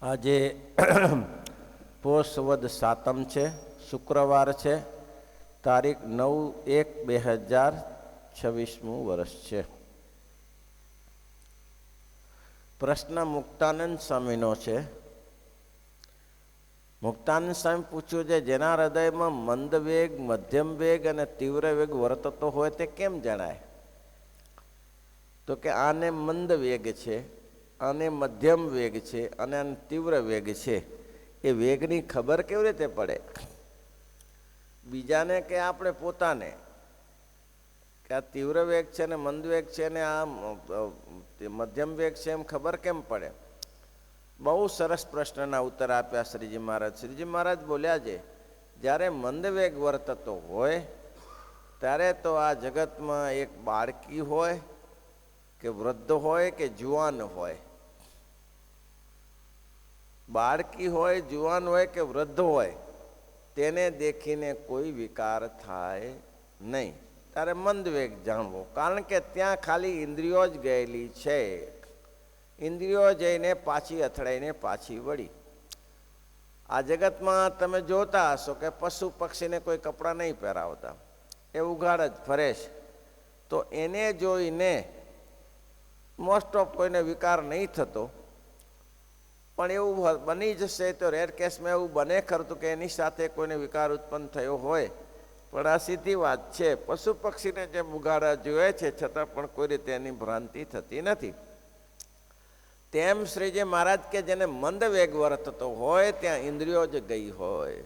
આજે પોષ વદ સાતમ છે, શુક્રવાર છે, તારીખ 9/1/2026 વર્ષ છે. પ્રશ્ન મુક્તાનંદ સ્વામીનો છે. મુક્તાનંદ સ્વામી પૂછ્યું છે, જેના હૃદયમાં મંદ વેગ, મધ્યમ વેગ અને તીવ્ર વેગ વર્તતો હોય તે કેમ જણાય? તો કે આને મંદ વેગ છે, આને મધ્યમ વેગ છે અને આને તીવ્ર વેગ છે. એ વેગની ખબર કેવી રીતે પડે? બીજાને કે આપણે પોતાને કે આ તીવ્ર વેગ છે ને મંદ વેગ છે ને આ મધ્યમ વેગ છે એમ ખબર કેમ પડે? બહુ સરસ પ્રશ્નના ઉત્તર આપ્યા શ્રીજી મહારાજ. શ્રીજી મહારાજ બોલ્યા છે, જ્યારે મંદ વેગ વર્તતો હોય ત્યારે તો આ જગતમાં એક બાળકી હોય કે વૃદ્ધ હોય કે જુવાન હોય, બાળકી હોય, જુવાન હોય કે વૃદ્ધ હોય, તેને દેખીને કોઈ વિકાર થાય નહીં. ત્યારે મંદ વેગ જાણવો, કારણ કે ત્યાં ખાલી ઇન્દ્રિયો જ ગયેલી છે. ઇન્દ્રિયો જઈને પાછી અથડાઈને પાછી વળી. આ જગતમાં તમે જોતા હશો કે પશુ પક્ષીને કોઈ કપડાં નહીં પહેરાવતા, એ ઉઘાડ જ ફરે છે. તો એને જોઈને મોસ્ટ ઓફ કોઈને વિકાર નહીં થતો, પણ એવું બની જશે તો રેર કેસમાં એવું બને ખરું કે એની સાથે કોઈને વિકાર ઉત્પન્ન થયો હોય. પણ આ સીધી વાત છે, પશુ પક્ષીને જેમ ઉઘાડા જોયે છે છતાં પણ કોઈ રીતે એની ભ્રાંતિ થતી નથી. તેમ શ્રીજી મહારાજ કે જેને મંદ વેગ વર્તતો હોય ત્યાં ઇન્દ્રિયો જ ગઈ હોય.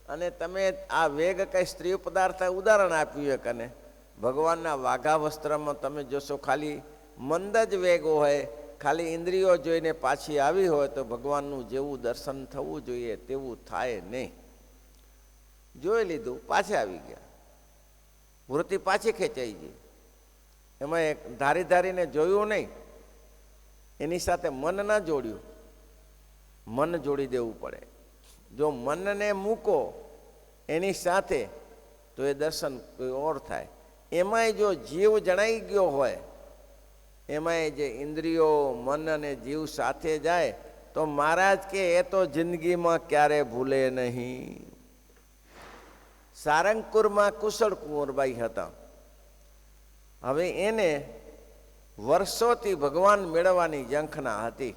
અને તમે આ વેગ કઈ સ્ત્રી પદાર્થ ઉદાહરણ આપ્યું એક, અને ભગવાનના વાઘા વસ્ત્રમાં તમે જોશો ખાલી મંદ જ વેગ હોય, ખાલી ઇન્દ્રિયો જોઈને પાછી આવી હોય તો ભગવાનનું જેવું દર્શન થવું જોઈએ તેવું થાય નહીં. જોઈ લીધું, પાછા આવી ગયા, વૃત્તિ પાછી ખેંચાઈ ગઈ. એમાં એક ધારીને જોયું નહીં, એની સાથે મન ના જોડ્યું. મન જોડી દેવું પડે. જો મનને મૂકો એની સાથે તો એ દર્શન કોઈ ઓર થાય. એમાંય જો જીવ જણાઈ ગયો હોય, એમાંય જે ઇન્દ્રિયો મન અને જીવ સાથે જાય તો મહારાજ કે એ તો જિંદગીમાં ક્યારે ભૂલે નહીં. સારંગપુરમાં કુશળ કુંવરબાઈ હતા. હવે એને વર્ષોથી ભગવાન મેળવવાની ઝંખના હતી.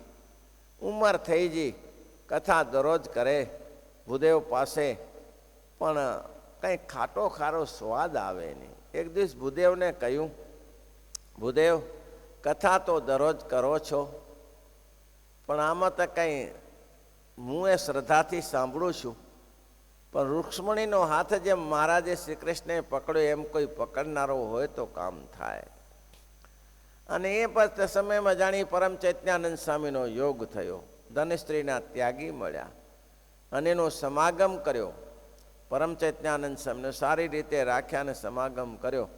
ઉંમર થઈ ગઈ, કથા દરરોજ કરે ભૂદેવ પાસે, પણ કંઈ ખાટો ખારો સ્વાદ આવે નહીં. એક દિવસ ભૂદેવને કહ્યું, ભૂદેવ કથા તો દરરોજ કરો છો, પણ આમાં તો કંઈ હું એ શ્રદ્ધાથી સાંભળું છું, પણ રૂક્ષ્મણીનો હાથ જેમ મહારાજે શ્રી કૃષ્ણે પકડ્યો એમ કોઈ પકડનારો હોય તો કામ થાય. અને એ પછી સમયમાં જાણી પરમ ચૈતન્યાનંદ સ્વામીનો યોગ થયો. ધનસ્ત્રીના ત્યાગી મળ્યા અને એનો સમાગમ કર્યો. પરમ ચૈતન્યાનંદ સ્વામીને સારી રીતે રાખ્યા અને સમાગમ કર્યો.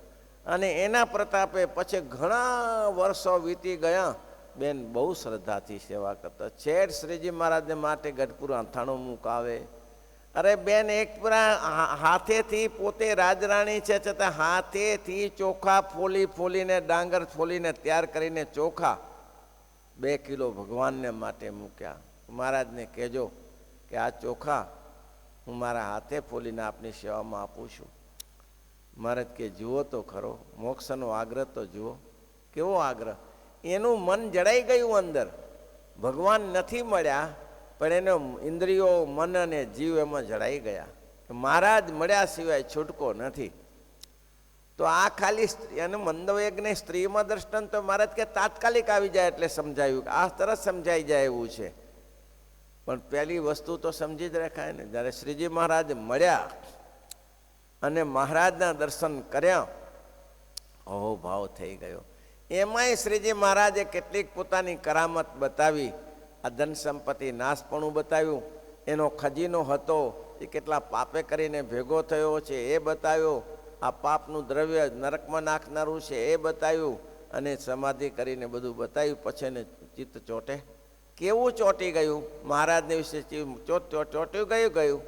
અને એના પ્રતાપે પછી ઘણા વર્ષો વીતી ગયા. બેન બહુ શ્રદ્ધાથી સેવા કરતા. છેડ શ્રીજી મહારાજને માટે ગઢપુર અથાણું મુકાવે. અરે બેન એક હાથેથી પોતે રાજરાણી છે છતાં હાથેથી ચોખા ફોલીને ડાંગર ફોલીને તૈયાર કરીને ચોખા 2 કિલો ભગવાનને માટે મૂક્યા. મહારાજને કહેજો કે આ ચોખા હું મારા હાથે ફોલીને આપની સેવામાં આપું છું. મહારાજ કે જુઓ તો ખરો, મોક્ષનો આગ્રહ તો જુઓ, કેવો આગ્રહ! એનું મન જડાઈ ગયું અંદર. ભગવાન નથી મળ્યા પણ એનો ઇન્દ્રિયો મન અને જીવ એમાં જડાઈ ગયા. મહારાજ મળ્યા સિવાય છૂટકો નથી. તો આ ખાલી એને મંદવેગને સ્ત્રીમાં દર્શન તો મહારાજ કે તાત્કાલિક આવી જાય એટલે સમજાયું, આ તરત સમજાઈ જાય એવું છે. પણ પહેલી વસ્તુ તો સમજી જ રખાય ને. જ્યારે શ્રીજી મહારાજ મળ્યા અને મહારાજના દર્શન કર્યા, અહો ભાવ થઈ ગયો. એમાંય શ્રીજી મહારાજે કેટલીક પોતાની કરામત બતાવી. આ ધન સંપત્તિ નાશપણું બતાવ્યું, એનો ખજીનો હતો એ કેટલા પાપે કરીને ભેગો થયો છે એ બતાવ્યો, આ પાપનું દ્રવ્ય નરકમાં નાખનારું છે એ બતાવ્યું, અને સમાધિ કરીને બધું બતાવ્યું. પછી એને ચિત્ત ચોટે. કેવું ચોંટી ગયું મહારાજને વિશે, ચોંટ્યું ગયું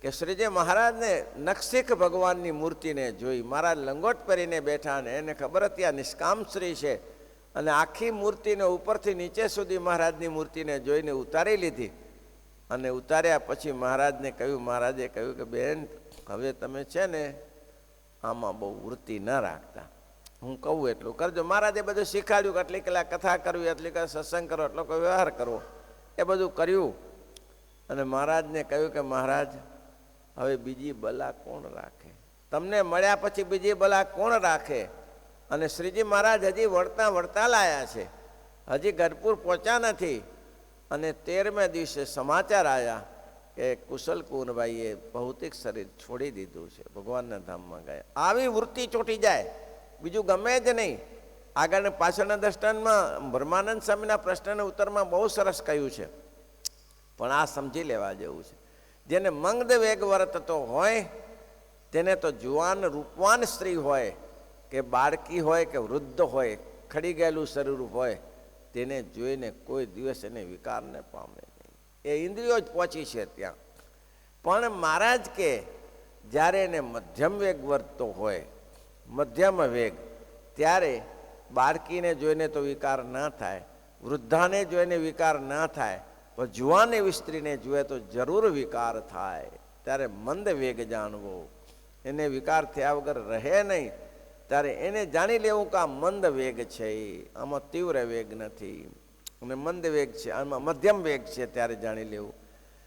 કે શ્રીજી મહારાજને નખશીખ ભગવાનની મૂર્તિને જોઈ. મહારાજ લંગોટ પહેરીને બેઠા ને એને ખબર હતી આ નિષ્કામ શ્રી છે અને આખી મૂર્તિને ઉપરથી નીચે સુધી મહારાજની મૂર્તિને જોઈને ઉતારી લીધી. અને ઉતાર્યા પછી મહારાજે કહ્યું કે બેન, હવે તમે છે ને આમાં બહુ વૃત્તિ ન રાખતા, હું કહું એટલું કરજો. મહારાજે બધું શીખવાડ્યું કે આટલી કલાક કથા કરવી, આટલી કલાક સત્સંગ કરવો, એટલો કોઈ વ્યવહાર કરવો, એ બધું કર્યું. અને મહારાજને કહ્યું કે મહારાજ, હવે બીજી બલા કોણ રાખે? તમને મળ્યા પછી બીજી બલા કોણ રાખે? અને શ્રીજી મહારાજ હજી વળતા લાયા છે, હજી ગઢપુર પહોંચ્યા નથી. અને 13મે દિવસે સમાચાર આવ્યા કે કુશલ કુંવરબાઈએ ભૌતિક શરીર છોડી દીધું છે, ભગવાનના ધામમાં ગયા. આવી વૃત્તિ ચોંટી જાય, બીજું ગમે જ નહીં. આગળ પાછળના દ્રષ્ટાંતમાં બ્રહ્માનંદ સ્વામીના પ્રશ્નના ઉત્તરમાં બહુ સરસ કહ્યું છે, પણ આ સમજી લેવા જેવું છે. જેને મંદ વેગ વર્તતો હોય, તેને તો જુવાન રૂપવાન સ્ત્રી હોય કે બાળકી હોય કે વૃદ્ધ હોય, ખડી ગયેલું શરીર હોય, તેને જોઈને કોઈ દિવસ એને વિકાર ન પામે નહીં. એ ઇન્દ્રિયો જ પહોંચી છે ત્યાં. પણ મહારાજ કે જ્યારે એને મધ્યમ વેગ વર્તતો હોય, મધ્યમ વેગ, ત્યારે બાળકીને જોઈને તો વિકાર ના થાય, વૃદ્ધાને જોઈને વિકાર ના થાય, પણ જુવાન એવી સ્ત્રીને જુએ તો જરૂર વિકાર થાય. ત્યારે મંદ વેગ જાણવો, એને વિકાર થયા વગર રહે નહીં. ત્યારે એને જાણી લેવું કે આ મંદ વેગ છે, આમાં તીવ્ર વેગ નથી, અને મંદ વેગ છે, આમાં મધ્યમ વેગ છે, ત્યારે જાણી લેવું.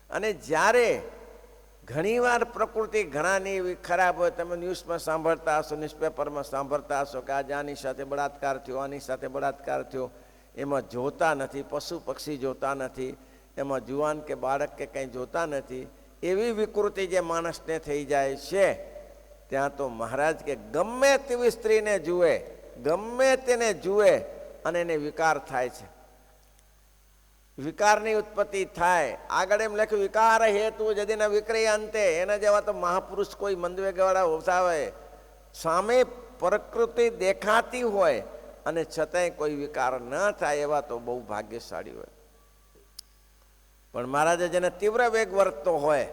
અને જ્યારે ઘણીવાર પ્રકૃતિ ઘણાની એવી ખરાબ હોય, તમે ન્યૂઝમાં સાંભળતા હશો, ન્યૂઝપેપરમાં સાંભળતા હશો કે આજે આની સાથે બળાત્કાર થયો, આની સાથે બળાત્કાર થયો. એમાં જોતા નથી, પશુ પક્ષી જોતા નથી, એમાં જુવાન કે બાળક કે કંઈ જોતા નથી. એવી વિકૃતિ જે માણસને થઈ જાય છે, ત્યાં તો મહારાજ કે ગમે તેવી સ્ત્રીને જુએ, ગમે તેને જુએ અને એને વિકાર થાય છે, વિકારની ઉત્પત્તિ થાય. આગળ એમ લખ્યું, વિકાર હેતુ જદીના વિક્રય અંતે. એના જેવા તો મહાપુરુષ કોઈ મંદવેગવાળા ઓછા હોય, સામે પ્રકૃતિ દેખાતી હોય અને છતાંય કોઈ વિકાર ન થાય, એવા તો બહુ ભાગ્યશાળી હોય. પણ મહારાજે જેને તીવ્ર વેગ વર્તતો હોય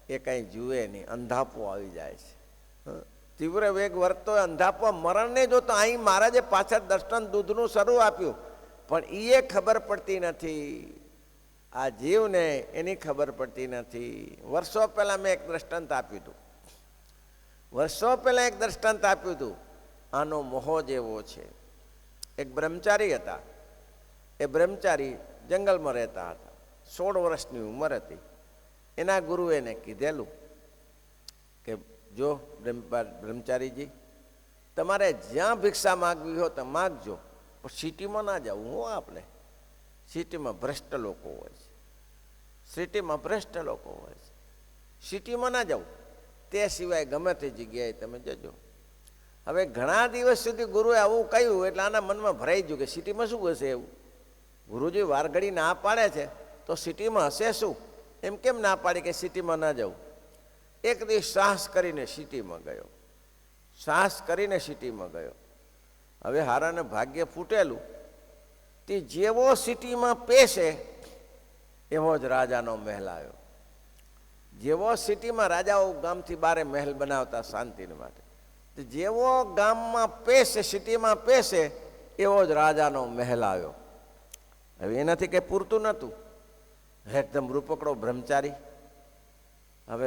એ કંઈ જુએ નહીં, અંધાપો આવી જાય છે. તીવ્ર વેગ વર્તતો હોય, અંધાપો, મરણને જોતો. અહીં મહારાજે પાછળ દર્શન દૂધનું શરૂ આપ્યું, પણ એ ખબર પડતી નથી. આ જીવને એની ખબર પડતી નથી. વર્ષો પહેલાં મેં એક દ્રષ્ટાંત આપ્યું હતું. આનો મોહ જેવો છે. એક બ્રહ્મચારી હતા. એ બ્રહ્મચારી જંગલમાં રહેતા હતા. 16 વર્ષની ઉંમર હતી. એના ગુરુએ એને કીધેલું કે જો બ્રહ્મચારીજી, તમારે જ્યાં ભિક્ષા માગવી હોય તો માગજો, પણ સિટીમાં ના જવું. હું આપણે સિટીમાં ભ્રષ્ટ લોકો હોય છે, સિટીમાં ના જવું. તે સિવાય ગમે તે જગ્યાએ તમે જજો. હવે ઘણા દિવસ સુધી ગુરુએ આવું કહ્યું એટલે આના મનમાં ભરાઈ ગયું કે સિટીમાં શું હશે એવું. ગુરુજી વારઘડી ના પાડે છે તો સિટીમાં હશે શું, એમ કેમ ના પાડી કે સિટીમાં ના જવું. એક દિવસ સાહસ કરીને સિટીમાં ગયો. હવે હારાને ભાગ્ય ફૂટેલું. તે જેવો સિટીમાં પેશે એવો જ રાજાનો મહેલ આવ્યો. જેવો સિટીમાં રાજાઓ ગામથી બારે મહેલ બનાવતા શાંતિને માટે, જેવો ગામમાં પેશે, સિટીમાં પેશે, એવો જ રાજાનો મહેલ આવ્યો. હવે એનાથી કંઈ પૂરતું નહોતું. એકદમ રૂપકડો બ્રહ્મચારી. હવે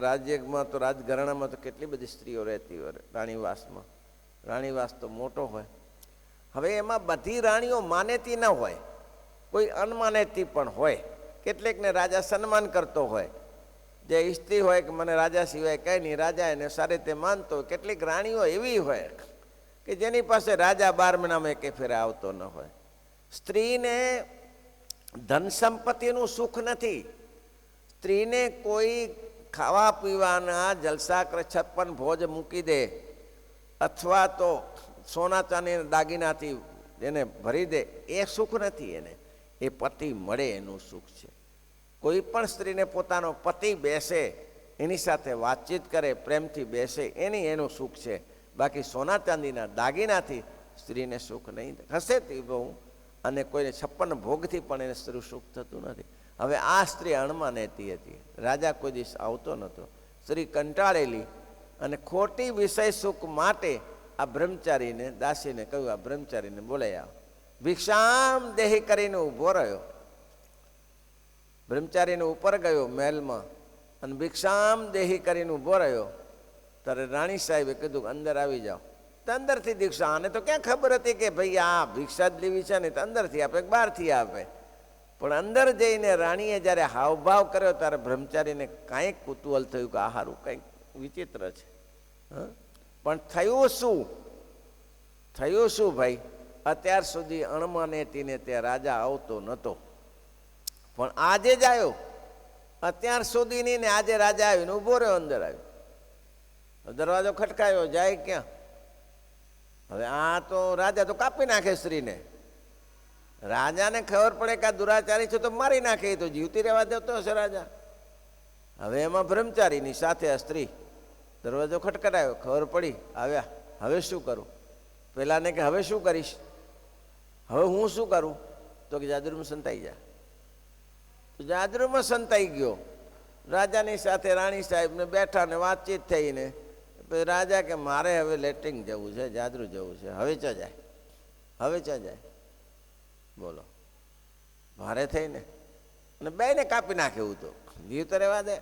રાજ્યમાં તો રાજઘરાણામાં તો કેટલી બધી સ્ત્રીઓ રહેતી હોય રાણીવાસમાં. રાણીવાસ તો મોટો હોય. હવે એમાં બધી રાણીઓ માનેતી ન હોય, કોઈ અનમાનેતી પણ હોય. કેટલીકને રાજા સન્માન કરતો હોય. જે સ્ત્રી હોય કે મને રાજા સિવાય કંઈ નહીં, રાજા એને સારી રીતે માનતો હોય. કેટલીક રાણીઓ એવી હોય કે જેની પાસે રાજા 12 મહિનામાં એકે ફેરે આવતો ન હોય. સ્ત્રીને ધન સંપત્તિનું સુખ નથી. સ્ત્રીને કોઈ ખાવા પીવાના જલસા કરે, 56 ભોજ મૂકી દે, અથવા તો સોના ચાંદીના દાગીનાથી એને ભરી દે, એ સુખ નથી. એને એ પતિ મળે એનું સુખ છે. કોઈ પણ સ્ત્રીને પોતાનો પતિ બેસે, એની સાથે વાતચીત કરે, પ્રેમથી બેસે, એનું સુખ છે. બાકી સોના ચાંદીના દાગીનાથી સ્ત્રીને સુખ નહીં. હશે તે બહુ, અને કોઈને 56 ભોગથી પણ એને સ્ત્રી સુખ થતું નથી. હવે આ સ્ત્રી અણમાનેતી હતી. રાજા કોઈ દિવસ આવતો નહોતો. સ્ત્રી કંટાળેલી અને ખોટી વિષય સુખ માટે આ બ્રહ્મચારીને દાસીને કહ્યું, આ બ્રહ્મચારીને બોલાયા. ભિક્ષામ દેહી કરીને ઊભો રહ્યો. બ્રહ્મચારીને ઉપર ગયો મહેલમાં અને ભિક્ષામ દેહી કરીને ઊભો રહ્યો. ત્યારે રાણી સાહેબે કીધું કે અંદર આવી જાઓ. તો અંદરથી દીક્ષા, આને તો ક્યાં ખબર હતી કે ભાઈ આ ભિક્ષા જ લેવી છે ને, તો અંદરથી આપે બહારથી આપે. પણ અંદર જઈને રાણીએ જ્યારે હાવભાવ કર્યો ત્યારે બ્રહ્મચારીને કાંઈક કુતૂહલ થયું કે આ હારું કંઈક વિચિત્ર છે. પણ થયું શું? થયું શું ભાઈ? અત્યાર સુધી અણમાનેતીને તે રાજા આવતો નહોતો, પણ આજે જ આવ્યો. અત્યાર સુધી નહીં ને આજે રાજા આવીને ઊભો રહ્યો, અંદર આવ્યો. દરવાજો ખટકાયો, જાય ક્યાં? હવે આ તો રાજા તો કાપી નાખે સ્ત્રીને. રાજાને ખબર પડે કે આ દુરાચારી છે તો મારી નાખે, તો જીવતી રહેવા દેતો હશે રાજા. હવે એમાં બ્રહ્મચારીની સાથે આ સ્ત્રી. દરવાજો ખટખટાયો, ખબર પડી, આવ્યા. હવે શું કરું? પેલાને કે હવે શું કરીશ? હવે હું શું કરું? તો કે જાદરુમાં સંતાઈ જા. તો જાદરુમાં સંતાઈ ગયો. રાજાની સાથે રાણી સાહેબને બેઠા ને વાતચીત થઈને રાજા કે મારે હવે લેટિંગ જવું છે, જાદરું જવું છે. હવે ચા જાય? હવે ચા જાય? બોલો, ભારે થઈને અને બેને કાપી નાખે એવું તો જીવ તો રહેવા દે.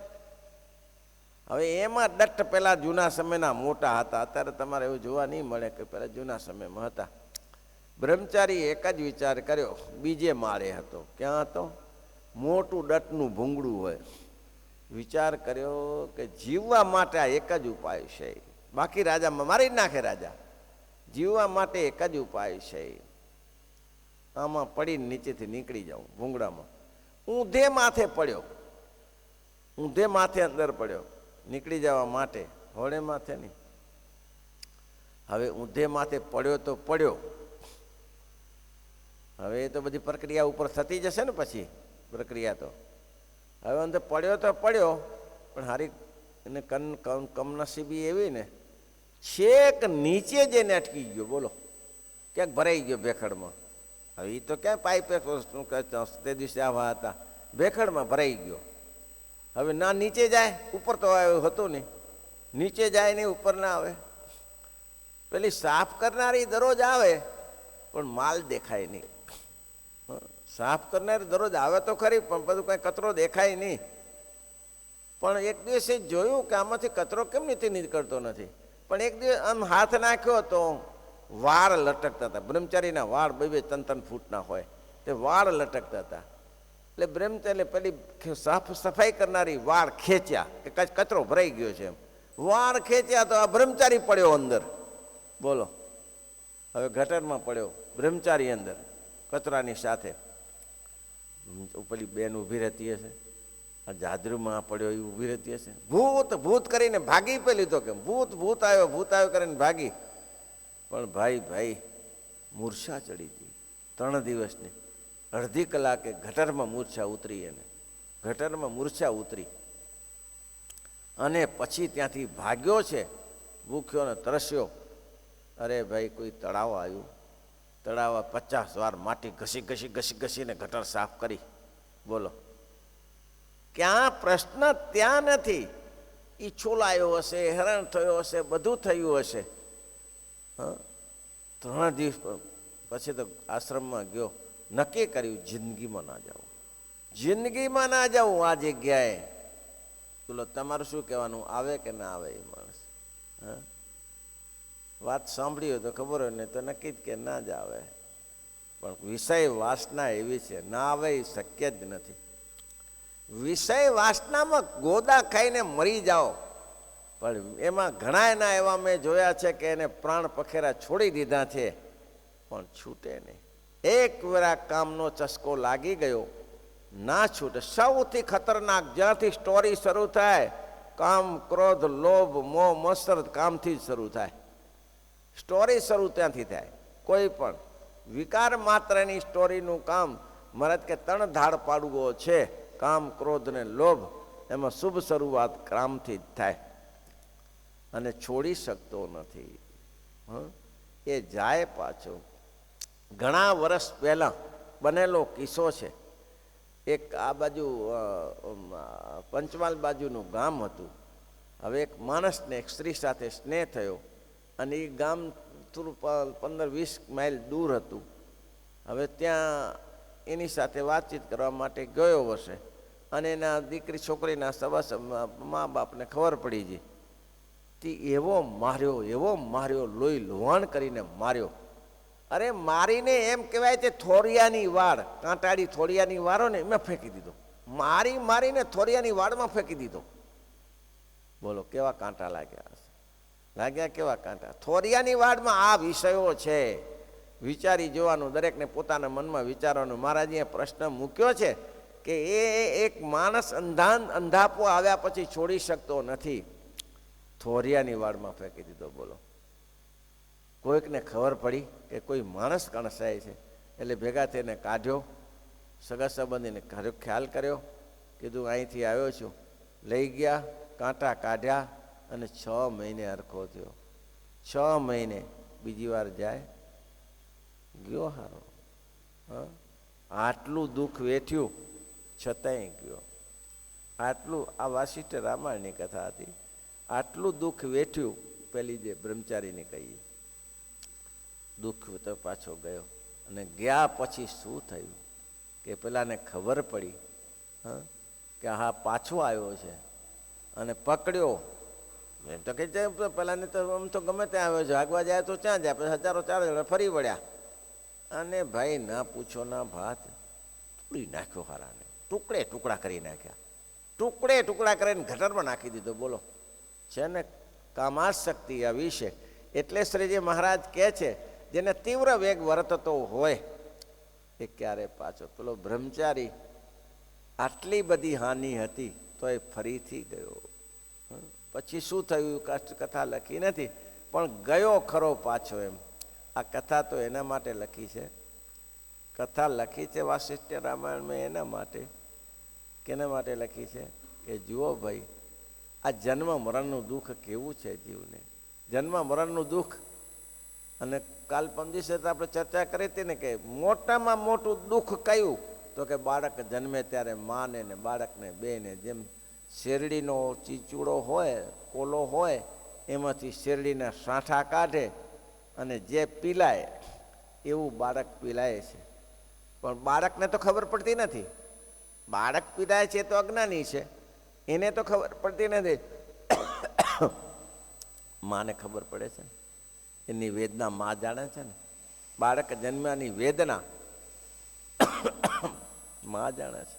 હવે એમાં દટ્ટ પેલા જૂના સમયના મોટા હતા. અત્યારે તમારે એવું જોવા નહીં મળે કે પેલા જૂના સમયમાં હતા. બ્રહ્મચારી એક જ વિચાર કર્યો, બીજે માળે હતો. ક્યાં હતો? મોટું દટનું ભૂંગળું હોય. વિચાર કર્યો કે જીવવા માટે આ એક જ ઉપાય છે, બાકી રાજા મારી જ નાખે રાજા. જીવવા માટે એક જ ઉપાય છે, આમાં પડીને નીચેથી નીકળી જાઉં ભૂંગળામાં. ઊંધે માથે પડ્યો, ઊંધે માથે અંદર પડ્યો નીકળી જવા માટે, હોળે માથે નહીં. હવે ઊંધે માથે પડ્યો તો પડ્યો. હવે એ તો બધી પ્રક્રિયા ઉપર થતી જશે ને પછી પ્રક્રિયા તો. હવે અંદર પડ્યો તો પડ્યો, પણ હારી એને કમનસીબી એવી ને છેક નીચે જઈને અટકી ગયો. બોલો, ક્યાંક ભરાઈ ગયો ભેખડમાં. હવે એ તો ક્યાં પાઇપે તે દિવસે આવા હતા, ભેખડમાં ભરાઈ ગયો. હવે ના નીચે જાય, ઉપર તો હતું નહીં, નીચે જાય નહીં, ઉપર ના આવે. પેલી સાફ કરનારી દરરોજ આવે પણ માલ દેખાય નહીં. સાફ કરનારી દરરોજ આવે તો ખરી, પણ બધું કાંઈ કચરો દેખાય નહીં. પણ એક દિવસે જોયું કે આમાંથી કચરો કેમ નીકળતો નથી. પણ એક દિવસ આમ હાથ નાખ્યો તો વાળ લટકતા હતા. બ્રહ્મચારીના વાળ 2-3 ફૂટના હોય, તે વાળ લટકતા હતા. એટલે બ્રહ્મચારી પેલી સાફ સફાઈ કરનારી વાળ ખેંચ્યા કે કચરો ભરાઈ ગયો છે એમ. વાળ ખેંચ્યા તો આ બ્રહ્મચારી પડ્યો અંદર. બોલો, હવે ગટરમાં પડ્યો બ્રહ્મચારી અંદર કચરાની સાથે. પેલી બેન ઊભી રહેતી હશે, આ જાદરુમાં પડ્યો એ ઊભી રહેતી હશે. ભૂત ભૂત કરીને ભાગી પેલી તો કેમ ભૂત ભૂત આવ્યો, ભૂત આવ્યો કરીને ભાગી. પણ ભાઈ મૂર્છા ચડી હતી 3 દિવસની. અડધી કલાકે ગટરમાં મૂર્છા ઉતરી. એને ગટરમાં મૂર્છા ઉતરી અને પછી ત્યાંથી ભાગ્યો છે, ભૂખ્યો ને તરસ્યો. અરે ભાઈ, કોઈ તળાવ આવ્યું, તળાવ 50 વાર માટી ઘસીને ગટર સાફ કરી. બોલો, ક્યાં પ્રશ્ન ત્યાં નથી. એ છોલાયો હશે, હેરાન થયો હશે, બધું થયું હશે. 3 દિવસ પછી તો આશ્રમમાં ગયો, નક્કી કર્યું જિંદગીમાં ના જાઉં, જિંદગીમાં ના જાઉં આ જગ્યાએ. બોલો, તમારું શું કહેવાનું? આવે કે ના આવે એ માણસ? વાત સાંભળી હોય તો ખબર હોય, ને તો નક્કી જ કે ના જ આવે. પણ વિષય વાસના એવી છે, ના આવે એ શક્ય જ નથી. વિષય વાસનામાં ગોદા ખાઈને મરી જાઓ, પણ એમાં ઘણા એના એવા મેં જોયા છે કે એને પ્રાણ પખેરા છોડી દીધા છે, પણ છૂટે નહીં. એક વાર કામનો ચસ્કો લાગી ગયો, ના છૂટે. સૌથી ખતરનાક જ્યાંથી સ્ટોરી શરૂ થાય, કામ, ક્રોધ, લોભ, મોહ, મત્સર કામથી જ શરૂ થાય. સ્ટોરી શરૂ ત્યાંથી થાય. કોઈ પણ વિકાર માત્રની સ્ટોરીનું કામ મહારાજ કે 3 ધાડ પાડવો છે, કામ, ક્રોધ ને લોભ. એમાં શુભ શરૂઆત કામથી જ થાય અને છોડી શકતો નથી. એ જાય પાછો. ઘણા વર્ષ પહેલાં બનેલો કિસ્સો છે. એક આ બાજુ પંચમહાલ બાજુનું ગામ હતું. હવે એક માણસને એક સ્ત્રી સાથે સ્નેહ થયો અને એ ગામ થોડું 15-20 માઇલ દૂર હતું. હવે ત્યાં એની સાથે વાતચીત કરવા માટે ગયો હશે અને એના દીકરી છોકરીના મા બાપને ખબર પડી ગઈ. તે એવો માર્યો, લોહી લોહાણ કરીને માર્યો. અરે મારીને એમ કહેવાય છે થોરિયાની વાડ, કાંટાળી થોરિયાની વાળો ને એમાં ફેંકી દીધો. મારીને થોરિયાની વાડમાં ફેંકી દીધો. બોલો કેવા કાંટા લાગ્યા કેવા કાંટા. થોરિયાની વાડમાં આ વિષયો છે. વિચારી જોવાનું, દરેકને પોતાના મનમાં વિચારવાનું. મહારાજે પ્રશ્ન મૂક્યો છે કે એ એક માણસ અંધાપો આવ્યા પછી છોડી શકતો નથી. થોરિયાની વાડમાં ફેંકી દીધો. બોલો કોઈકને ખબર પડી કે કોઈ માણસ કણસાય છે એટલે ભેગા થઈને કાઢ્યો, સગા સંબંધીને ખ્યાલ કર્યો, કીધું અહીંથી આવ્યો છું. લઈ ગયા, કાંટા કાઢ્યા અને 6 મહિને હરખો થયો. 6 મહિને બીજી વાર જાય ગયો હારો. આટલું દુઃખ વેઠ્યું છતાંય ગયો. આટલું આ વાસિષ્ઠ રામાયણની કથા હતી. આટલું દુઃખ વેઠ્યું. પેલી જે બ્રહ્મચારીને કહીએ દુઃખ તો પાછો ગયો. અને ગયા પછી શું થયું કે પેલાને ખબર પડી કે હા પાછો આવ્યો છે અને પકડ્યો. એમ તો કે પેલાને તો આમ તો ગમે ત્યાં આવ્યો છે, આગવા જાય તો ક્યાં જાય, પછી હજારો 4 જણા ફરી વળ્યા. અને ભાઈ ના પૂછો ના ભાત, તોડી નાખ્યો હારાને, ટુકડા કરી નાખ્યા. ટુકડા કરીને ગટરમાં નાખી દીધો. બોલો છે ને કામાશ શક્તિ આ વિશે. એટલે શ્રીજી મહારાજ કહે છે જેને તીવ્ર વેગ વર્તતો હોય એ ક્યારે પાછો. પેલો બ્રહ્મચારી આટલી બધી હાનિ હતી તો એ ફરીથી ગયો. પછી શું થયું કથા લખી નથી, પણ ગયો ખરો પાછો. એમ આ કથા તો એના માટે લખી છે. કથા લખી છે વાસિષ્ઠ રામાયણમાં એના માટે. કેના માટે લખી છે કે જુઓ ભાઈ, આ જન્મ મરણનું દુઃખ કેવું છે જીવને. જન્મ મરણનું દુઃખ. અને કાલ પરમ દિવસે તો આપણે ચર્ચા કરી હતી ને કે મોટામાં મોટું દુઃખ કયું, તો કે બાળક જન્મે ત્યારે માને ને બાળકને બેને જેમ શેરડીનો ચીચુડો હોય, કોલો હોય, એમાંથી શેરડીના સાંઠા કાઢે અને જે પીલાય એવું બાળક પીલાય છે. પણ બાળકને તો ખબર પડતી નથી. બાળક પીલાય છે તો અજ્ઞાની છે, એને તો ખબર પડતી નથી. માને ખબર પડે છે, એની વેદના માં જાણે છે ને. બાળક જન્મની વેદના માં જાણે છે.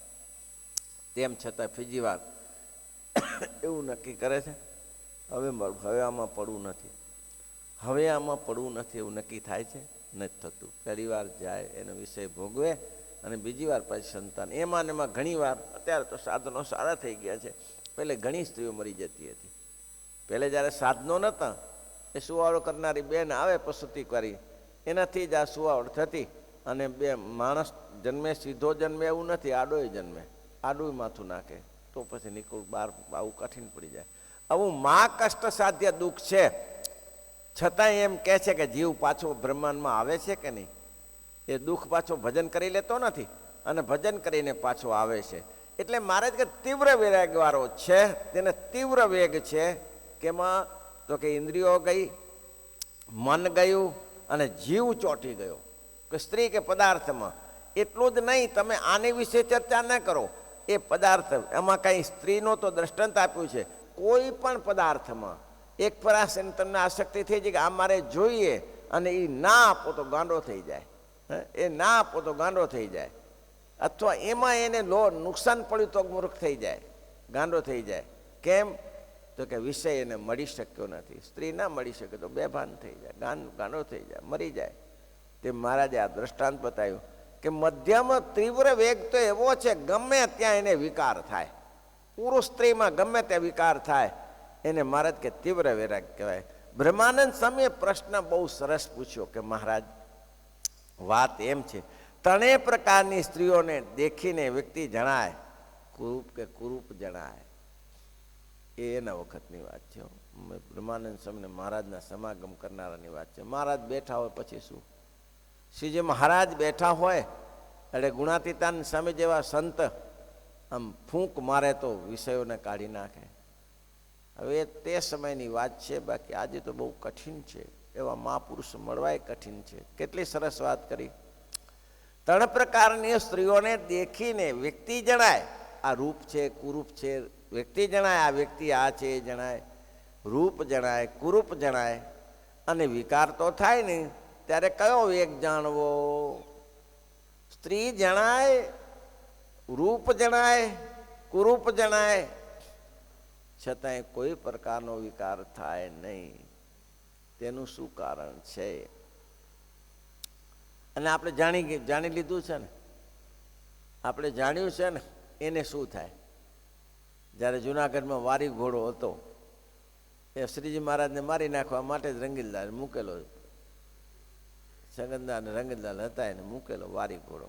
તેમ છતાં બીજી વાર એવું નક્કી કરે છે હવે આમાં પડવું નથી, એવું નક્કી થાય છે. નથી થતું. પહેલી વાર જાય એનો વિષય ભોગવે અને બીજી વાર પછી સંતાન. એમાં ઘણી વાર અત્યારે તો સાધનો સારા થઈ ગયા છે. પહેલે ઘણી સ્ત્રીઓ મરી જતી હતી. પહેલે જ્યારે સાધનો નહોતા એ સુવાવડ કરનારી બેન આવે પ્રસૂતિ કરી, એનાથી જ આ સુવાવડ થતી. અને બે માણસ જન્મે, સીધો જન્મે એવું નથી, આડોય જન્મે, આડું માથું નાખે તો પછી નીકળવું બહાર આવું કઠિન પડી જાય. આવું મા કષ્ટ સાધ્ય દુઃખ છે. છતાંય એમ કહે છે કે જીવ પાછો બ્રહ્માંડમાં આવે છે કે નહીં. એ દુઃખ પાછો ભજન કરી લેતો નથી અને ભજન કરીને પાછો આવે છે. એટલે મારે જ કે તીવ્ર વેગવાળો છે, તેને તીવ્ર વેગ છે. કેમાં તો કે ઇન્દ્રિયો ગઈ, મન ગયું અને જીવ ચોંટી ગયો. કે સ્ત્રી કે પદાર્થમાં. એટલું જ નહીં, તમે આની વિશે ચર્ચા ન કરો. એ પદાર્થ એમાં કંઈ સ્ત્રીનો તો દ્રષ્ટાંત આપ્યું છે. કોઈ પણ પદાર્થમાં એક પરાશર તમને આસક્તિ થઈ જાય કે આ મારે જોઈએ અને એ ના આપો તો ગાંડો થઈ જાય. એ ના આપો તો ગાંડો થઈ જાય. અથવા એમાં એને નુકસાન પડ્યું તો મૂર્ખ થઈ જાય, ગાંડો થઈ જાય. કેમ તો કે વિષય એને મળી શક્યો નથી. સ્ત્રી ના મળી શકે તો બેભાન થઈ જાય, ગાંડો થઈ જાય, મરી જાય. તે મહારાજે આ દ્રષ્ટાંત બતાવ્યું કે મધ્યમ તીવ્ર વેગ તો એવો છે ગમે ત્યાં એને વિકાર થાય. પુરુષ સ્ત્રીમાં ગમે ત્યાં વિકાર થાય એને મહારાજ કે તીવ્ર વૈરાગ કહેવાય. બ્રહ્માનંદ સ્વામીએ પ્રશ્ન બહુ સરસ પૂછ્યો કે મહારાજ વાત એમ છે, 3 પ્રકારની સ્ત્રીઓને દેખીને વ્યક્તિ જણાય, કુરૂપ કે કુરૂપ જણાય. એ એના વખતની વાત છે. બ્રહ્માનંદ સ્વામીને મહારાજના સમાગમ કરનારાની વાત છે. મહારાજ બેઠા હોય પછી શું, શ્રીજી મહારાજ બેઠા હોય એટલે ગુણાતીતાન સ્વામી જેવા સંત આમ ફૂંક મારે તો વિષયોને કાઢી નાખે. હવે તે સમયની વાત છે, બાકી આજે તો બહુ કઠિન છે. એવા મહાપુરુષ મળવાય કઠિન છે. કેટલી સરસ વાત કરી. 3 પ્રકારની સ્ત્રીઓને દેખીને વ્યક્તિ જણાય, આ રૂપ છે કુરૂપ છે, વ્યક્તિ જણાય, આ વ્યક્તિ આ છે એ જણાય, રૂપ જણાય, કુરૂપ જણાય, અને વિકાર તો થાય ને ત્યારે કયો વેગ જાણવો? સ્ત્રી જણાય, રૂપ જણાય, કુરૂપ જણાય, છતાંય કોઈ પ્રકારનો વિકાર થાય નહીં. તેનું શું કારણ છે? અને આપણે જાણી લીધું છે ને, આપણે જાણ્યું છે ને, એને શું થાય? જ્યારે જુનાગઢમાં વારી ઘોડો હતો, એ શ્રીજી મહારાજને મારી નાખવા માટે જ રંગીલદાસ મૂકેલો, છગનદાસ ને રંગીલદાસ હતા એને મૂકેલો વારી ઘોડો.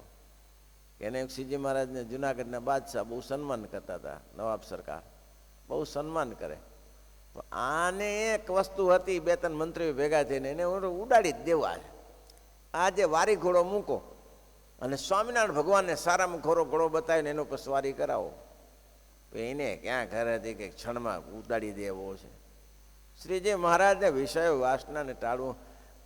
એને શ્રીજી મહારાજને જુનાગઢના બાદશાહ બહુ સન્માન કરતા હતા, નવાબ સરકાર બહુ સન્માન કરે. આને એક વસ્તુ હતી, 2-3 મંત્રીઓ ભેગા થઈને એને ઉડાડી જ દેવા. આજે વારી ઘોડો મૂકો અને સ્વામિનારાયણ ભગવાનને સારામાં ખોરો ઘોડો બતાવીને એનો પર સવારી કરાવો, એને ક્યાં ઘર હતી કે ક્ષણમાં ઉડાડી દેવો છે. શ્રીજી મહારાજને વિષયો વાસનાને ટાળવું.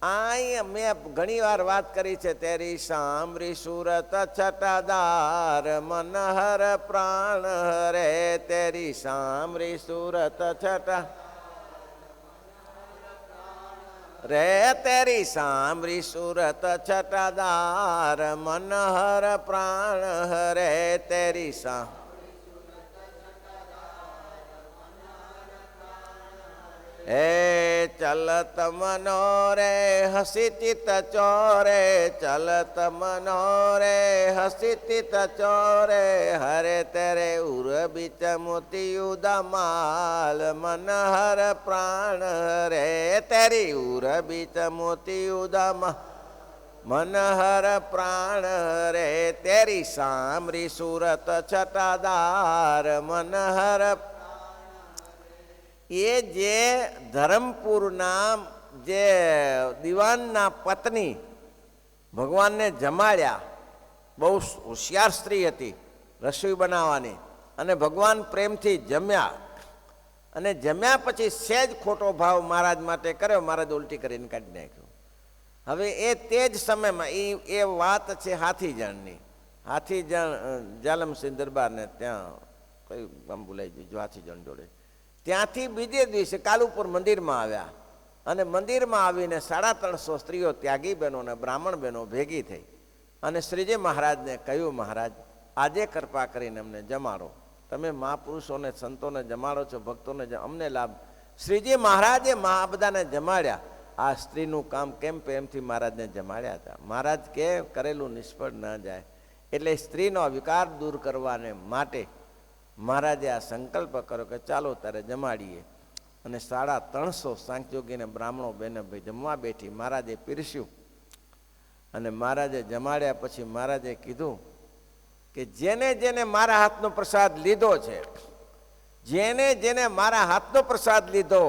આ મેં ઘણી વાર વાત કરી છે. તેરી સાંભળી સુરત છટાદાર મનહર પ્રાણ હરે, તેરી સાંભળી સુરત છટા રે, તેરી સાંભળી સુરત છટાદાર મનહર પ્રાણ હરે, તેરી સા હે ચલત મનો રે હસી ચિત ચોરે, ચલત મનો રે હસી ચિત ચોરે, હરે તેરે ઉર બીચ મોતી ઉદમાલ મનહર પ્રાણ રે, તેરી ઉર બીચ મોતી ઉદમા મનહર પ્રાણ રે, તેરી સામરી સુરત છટાદાર મનહર. એ જે ધરમપુરના જે દિવાનના પત્ની ભગવાનને જમાડ્યા, બહુ હોશિયાર સ્ત્રી હતી રસોઈ બનાવવાની, અને ભગવાન પ્રેમથી જમ્યા, અને જમ્યા પછી સહેજ ખોટો ભાવ મહારાજ માટે કર્યો, મહારાજ ઉલટી કરીને કાઢી નાખ્યો. હવે એ તે જ સમયમાં એ વાત છે હાથીજણની. હાથીજણ જાલમસિંહ દરબારને ત્યાં કયું ગામ ભૂલાઈ ગયું, હાથીજણ જોડે. ત્યાંથી બીજે દિવસે કાલુપુર મંદિરમાં આવ્યા, અને મંદિરમાં આવીને 350 સ્ત્રીઓ, ત્યાગી બહેનો અને બ્રાહ્મણ બહેનો ભેગી થઈ અને શ્રીજી મહારાજને કહ્યું, મહારાજ આજે કૃપા કરીને અમને જમાડો. તમે મહાપુરુષોને સંતોને જમાડો છો, ભક્તોને અમને લાભ. શ્રીજી મહારાજે આ બધાને જમાડ્યા. આ સ્ત્રીનું કામ કેમ પ્રેમથી મહારાજને જમાડ્યા હતા. મહારાજ કે કરેલું નિષ્ફળ ન જાય, એટલે સ્ત્રીનો વિકાર દૂર કરવાને માટે મહારાજે આ સંકલ્પ કર્યો કે ચાલો તારે જમાડીએ. અને 350 સાંખ્યોગીને બ્રાહ્મણો બેને ભાઈ જમવા બેઠી. મહારાજે પીરસ્યું, અને મહારાજે જમાડ્યા પછી મહારાજે કીધું કે જેને જેને મારા હાથનો પ્રસાદ લીધો છે, જેને જેને મારા હાથનો પ્રસાદ લીધો,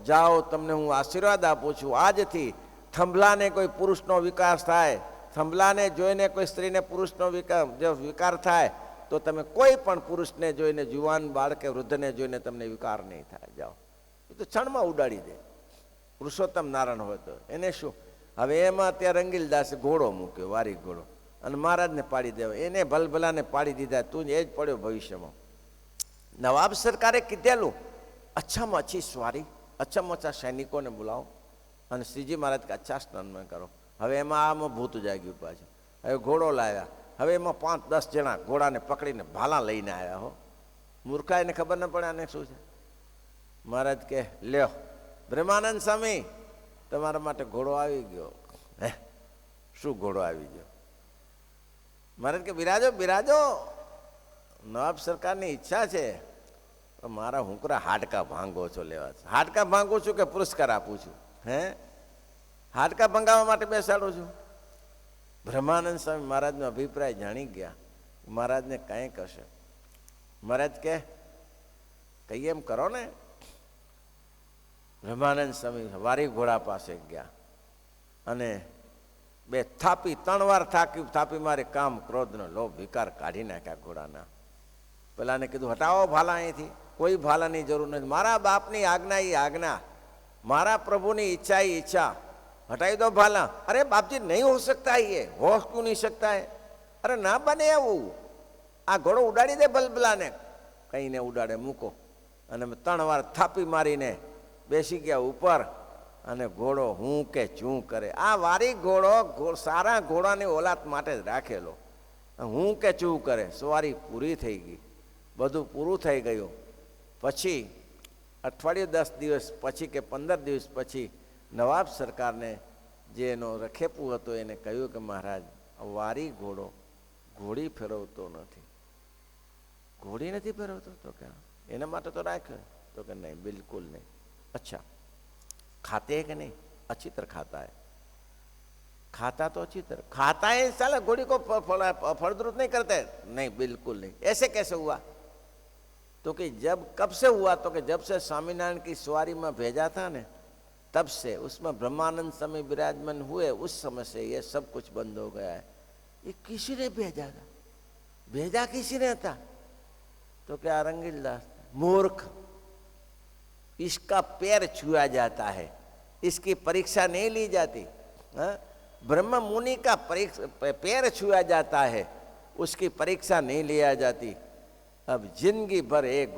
જાઓ તમને હું આશીર્વાદ આપું છું. આજથી થંભલાને કોઈ પુરુષનો વિકાસ થાય, થંભલાને જોઈને કોઈ સ્ત્રીને પુરુષનો વિકાર થાય, તો તમે કોઈ પણ પુરુષને જોઈને, જુવાન બાળકે વૃદ્ધને જોઈને તમને વિકાર નહીં થાય. જાઓ, એ તો ક્ષણમાં ઉડાડી દે. પુરુષોત્તમ નારાયણ હોય તો એને શું. હવે એમાં ત્યાં રંગીલદાસે ઘોડો મૂક્યો, વારી ઘોડો, અને મહારાજને પાડી દેવા. એને ભલભલાને પાડી દીધા. તું એ જ પડ્યો ભવિષ્યમાં. નવાબ સરકારે કીધેલું, અચ્છામાં અચ્છી સ્વારી, અચ્છામાં અચ્છા સૈનિકોને બોલાવો, અને શ્રીજી મહારાજ કે અચ્છા સ્નાન કરો. હવે એમાં આમાં ભૂત જાગ્યું પાછું. હવે ઘોડો લાવ્યા. હવે એમાં 5-10 જણા ઘોડાને પકડીને ભાલા લઈને આવ્યા. હો, મૂર્ખા એને ખબર ન પડે આને શું છે. મહારાજ કે લ્યો બ્રહ્માનંદ સ્વામી, તમારા માટે ઘોડો આવી ગયો. હે, શું ઘોડો આવી ગયો? મહારાજ કે બિરાજો બિરાજો, નવાબ સરકારની ઈચ્છા છે. મારા હુંકરા હાડકા ભાંગો છો લેવા છે. હાડકા ભાંગું છું કે પુરસ્કાર આપું છું? હે, હાડકા ભંગાવવા માટે બેસાડું છું? બ્રહ્માનંદ સ્વામી મહારાજનો અભિપ્રાય જાણી ગયા. મહારાજને કાંઈ કશે. મહારાજ કે કઈ એમ કરો ને. બ્રહ્માનંદ સ્વામી વારી ઘોડા પાસે ગયા અને 3 વાર થાપી મારી કામ ક્રોધનો લોભ વિકાર કાઢી નાખ્યા ઘોડાના. પેલાને કીધું હટાવો ભાલા અહીંથી. કોઈ ભાલાની જરૂર નથી. મારા બાપની આજ્ઞા એ આજ્ઞા, મારા પ્રભુની ઈચ્છા એ ઈચ્છા. हटाई दो भाला। अरे बाप जी नहीं हो सकता ये, हो क्यों नहीं सकता है? अरे ना बने એવું, આ ઘોડો ઉડાડી દે બલબલાને, કહીને ઉડાડે મૂકો. અને 3 વાર થાપી મારીને બેસી ગયા ઉપર, અને ઘોડો હું કે ચૂં કરે. આ વારી ઘોડો સારા ઘોડાની ઓલાદ માટે જ રાખેલો. હું કે ચૂં કરે. સવારી પૂરી થઈ ગઈ, બધું પૂરું થઈ ગયું. પછી અઠવાડિયું 10 દિવસ પછી કે 15 દિવસ પછી નવાબ સરકારને જે એનો રખેપુ હતો એને કહ્યું કે મહારાજ, વારી ઘોડો ઘોડી ફેરવતો નથી. ઘોડી નથી ફેરવતો? તો કે એના માટે તો રાખ્યો. તો કે નહીં, બિલકુલ નહીં. अच्छा खाते हैं कि नहीं? अच्छी तरह खाता है. खाता तो अच्छी तरह खाता है, साला घोड़ी को फलद्रुप नहीं करते? नहीं, बिल्कुल नहीं. ऐसे कैसे हुआ? तो कि जब कब से हुआ? तो कि जब से स्वामीनारायण की सवारी में भेजा था ने, तब से उसमें ब्रह्मानंद समय विराजमान हुए, उस समय से ये सब कुछ बंद हो गया है. ये किसी ने भेजा था? भेजा किसी ने था? तो क्या रंगीलदास. मूर्ख, इसका पैर छुआ जाता है, इसकी परीक्षा नहीं ली जाती. ब्रह्म मुनि का पैर छुआ जाता है, उसकी परीक्षा नहीं लिया जाती. अब जिंदगी भर एक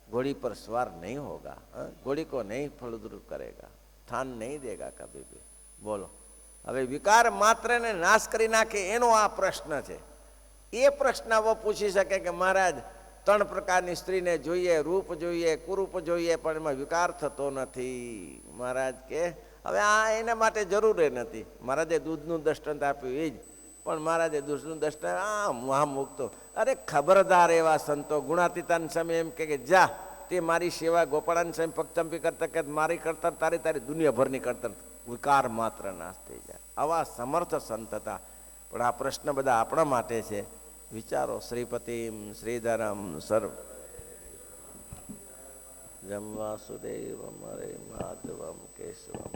घोड़ी पर सवार नहीं होगा, घोड़ी को नहीं फलद्रुप करेगा, स्थान नहीं देगा कभी भी. बोलो, હવે વિકાર માત્રને નાશ કરી નાખે એનો આ પ્રશ્ન છે. એ પ્રશ્ન આવો પૂછી શકે કે મહારાજ 3 પ્રકારની સ્ત્રીને જોઈએ, રૂપ જોઈએ, કુરૂપ જોઈએ, પણ એમાં વિકાર થતો નથી. મહારાજ કે હવે આ એના માટે જરૂર નથી. મહારાજે દૂધનું દૃષ્ટાંત આપ્યું એ જ, પણ મહારાજે દૂધનું દૃષ્ટાંત મહામુક્તો. અરે ખબરદાર એવા સંતો ગુણાતીતાન સમય એમ કે જા તે મારી સેવા ગોપાળાન સમય પગચંપી કરતા કે મારી કરતા તારી દુનિયાભરની કરતા, વિકાર માત્ર નાશ થઈ જાય. આવા સમર્થ સંત હતા. પણ આ પ્રશ્ન બધા આપણા માટે છે. વિચારો. શ્રીપતિમ શ્રીધરમ સર્વ જમ વાસુદેવ હરે માધવમ કેશવમ